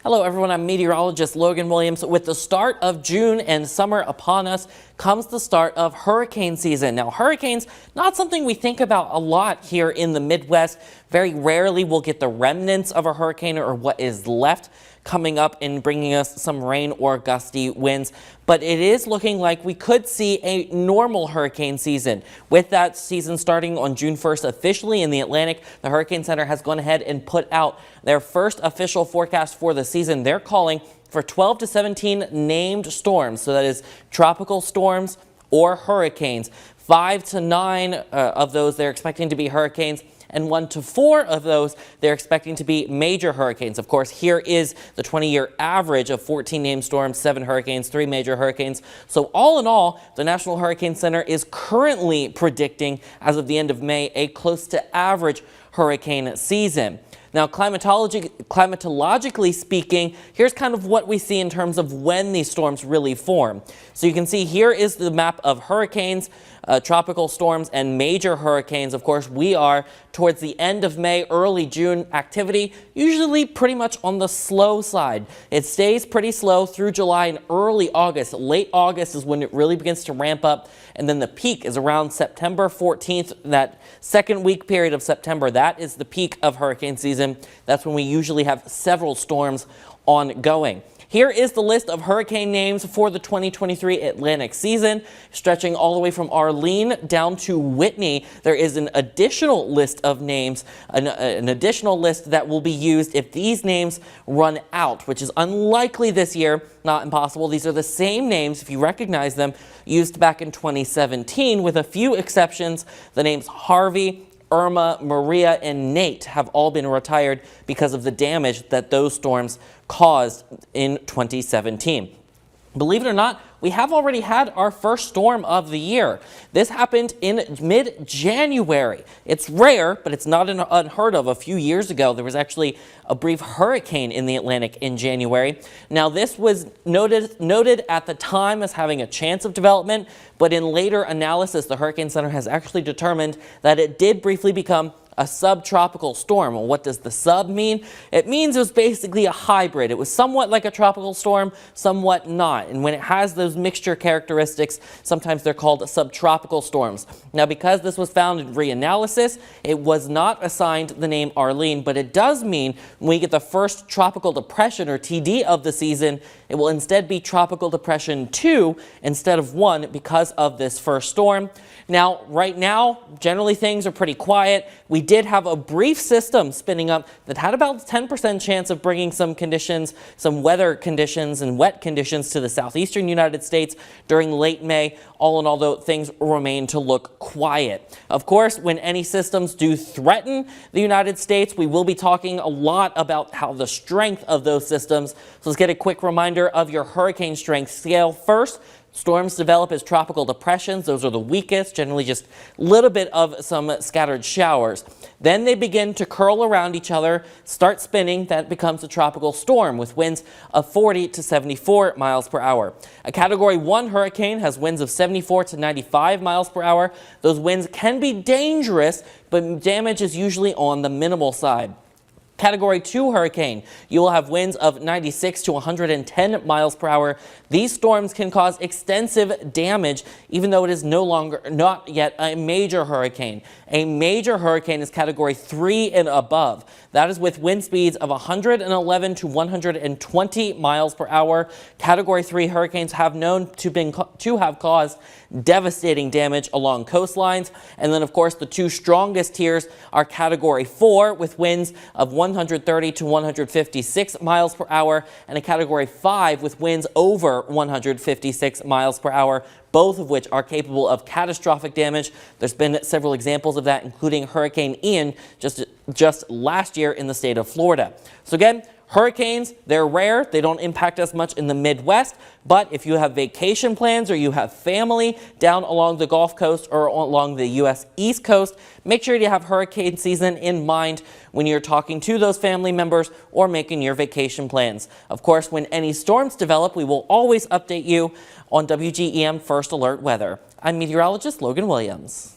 Hello everyone, I'm meteorologist Logan Williams. With the start of June and summer upon us comes the start of hurricane season. Now hurricanes, not something we think about a lot here in the Midwest. Very rarely we'll get the remnants of a hurricane or what is left coming up and bringing us some rain or gusty winds. But it is looking like we could see a normal hurricane season. With that season starting on June 1st officially in the Atlantic, the Hurricane Center has gone ahead and put out their first official forecast for the season. They're calling for 12 to 17 named storms. So that is tropical storms or hurricanes. 5 to 9 of those they're expecting to be hurricanes, and 1 to 4 of those they're expecting to be major hurricanes. Of course, here is the 20-year average of 14 named storms, 7 hurricanes, 3 major hurricanes. So all in all, the National Hurricane Center is currently predicting, as of the end of May, a close to average hurricane season. Now, climatologically speaking, here's kind of what we see in terms of when these storms really form. So you can see here is the map of hurricanes, tropical storms, and major hurricanes. Of course, we are towards the end of May, early June activity, usually pretty much on the slow side. It stays pretty slow through July and early August. Late August is when it really begins to ramp up, and then the peak is around September 14th, that second week period of September. That is the peak of hurricane season. That's when we usually have several storms ongoing. Here is the list of hurricane names for the 2023 Atlantic season, stretching all the way from Arlene down to Whitney. There is an additional list of names, an additional list that will be used if these names run out, which is unlikely this year, not impossible. These are the same names, if you recognize them, used back in 2017, with a few exceptions. The names Harvey, Irma, Maria, and Nate have all been retired because of the damage that those storms caused in 2017. Believe it or not, we have already had our first storm of the year. This happened in mid-January. It's rare, but it's not unheard of. A few years ago, there was actually a brief hurricane in the Atlantic in January. Now, this was noted at the time as having a chance of development, but in later analysis, the Hurricane Center has actually determined that it did briefly become a subtropical storm. Well, what does the sub mean? It means it was basically a hybrid. It was somewhat like a tropical storm, somewhat not. And when it has those mixture characteristics, sometimes they're called subtropical storms. Now, because this was found in reanalysis, it was not assigned the name Arlene, but it does mean when we get the first tropical depression, or TD, of the season, it will instead be Tropical Depression 2 instead of 1 because of this first storm. Now, right now, generally things are pretty quiet. We did have a brief system spinning up that had about a 10% chance of bringing some conditions, some weather conditions and wet conditions to the southeastern United States during late May. All in all, though, things remain to look quiet. Of course, when any systems do threaten the United States, we will be talking a lot about how the strength of those systems. So let's get a quick reminder of your hurricane strength scale first. Storms develop as tropical depressions. Those are the weakest, generally just a little bit of some scattered showers. Then they begin to curl around each other, start spinning. That becomes a tropical storm with winds of 40 to 74 miles per hour. A Category 1 hurricane has winds of 74 to 95 miles per hour. Those winds can be dangerous, but damage is usually on the minimal side. Category 2 hurricane, you will have winds of 96 to 110 miles per hour. These storms can cause extensive damage, even though it is not yet a major hurricane. A major hurricane is Category 3 and above. That is with wind speeds of 111 to 120 miles per hour. Category 3 hurricanes have known to have caused devastating damage along coastlines. And then, of course, the two strongest tiers are Category 4 with winds of 130 to 156 miles per hour, and a Category 5 with winds over 156 miles per hour, both of which are capable of catastrophic damage. There's been several examples of that, including Hurricane Ian just last year in the state of Florida. So again, hurricanes, they're rare. They don't impact us much in the Midwest, but if you have vacation plans or you have family down along the Gulf Coast or along the U.S. East Coast, make sure you have hurricane season in mind when you're talking to those family members or making your vacation plans. Of course, when any storms develop, we will always update you on WGEM First Alert Weather. I'm meteorologist Logan Williams.